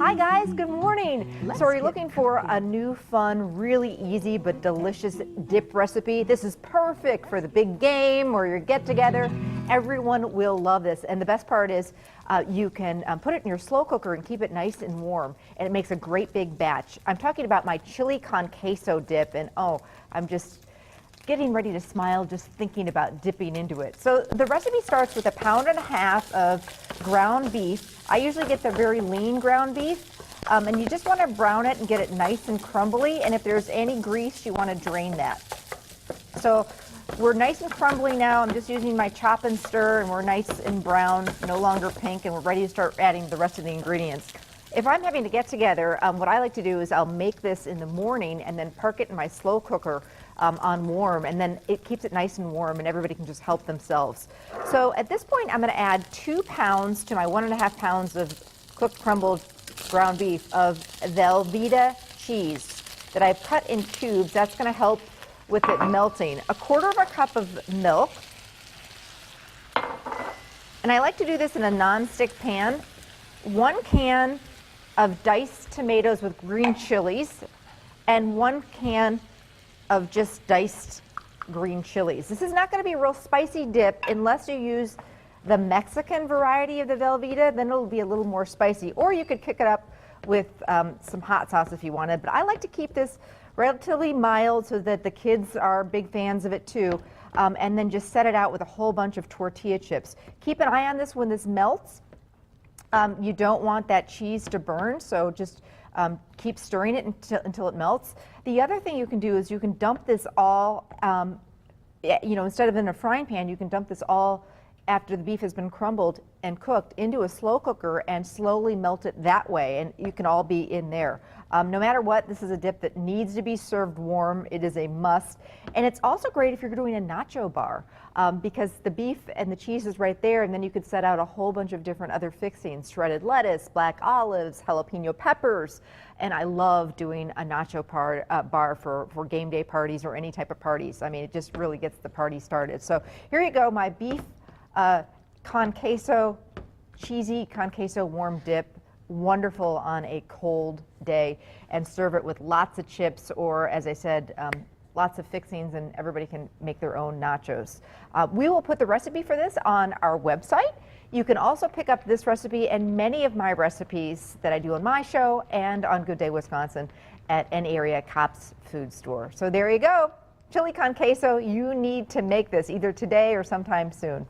Hi guys, good morning. So are you looking for a new fun, really easy but delicious dip recipe? This is perfect for the big game or your get together. Everyone will love this. And the best part is you can put it in your slow cooker and keep it nice and warm. And it makes a great big batch. I'm talking about my chili con queso dip, and oh, I'm just getting ready to smile just thinking about dipping into it. So the recipe starts with 1.5 pounds of ground beef. I usually get the very lean ground beef, and you just want to brown it and get it nice and crumbly, and if there's any grease, you want to drain that. So we're nice and crumbly now. I'm just using my chop and stir, and we're nice and brown, no longer pink, and we're ready to start adding the rest of the ingredients. If I'm having to get together, what I like to do is I'll make this in the morning and then park it in my slow cooker on warm, and then it keeps it nice and warm and everybody can just help themselves. So at this point I'm going to add 2 pounds to my 1.5 pounds of cooked crumbled ground beef of Velveeta cheese that I've cut in cubes. That's going to help with it melting. 1/4 cup of milk, and I like to do this in a non-stick pan. 1 can of diced tomatoes with green chilies, and 1 can of just diced green chilies. This is not going to be a real spicy dip unless you use the Mexican variety of the Velveeta, then it'll be a little more spicy. Or you could kick it up with some hot sauce if you wanted, but I like to keep this relatively mild so that the kids are big fans of it too, and then just set it out with a whole bunch of tortilla chips. Keep an eye on this when this melts. You don't want that cheese to burn, so just keep stirring it until it melts. The other thing you can do is you can dump this all, instead of in a frying pan, you can dump this all after the beef has been crumbled and cooked into a slow cooker and slowly melt it that way, and you can all be in there. No matter what, this is a dip that needs to be served warm. It is a must, and it's also great if you're doing a nacho bar because the beef and the cheese is right there, and then you could set out a whole bunch of different other fixings: shredded lettuce, black olives, jalapeno peppers, and I love doing a nacho bar for game day parties or any type of parties. I mean, it just really gets the party started. So here you go, my beef con queso, cheesy con queso warm dip. Wonderful on a cold day, and serve it with lots of chips, or as I said, lots of fixings, and everybody can make their own nachos. We will put the recipe for this on our website. You can also pick up this recipe and many of my recipes that I do on my show and on Good Day Wisconsin at an area Kopp's food store. So there you go, chili con queso. You need to make this either today or sometime soon.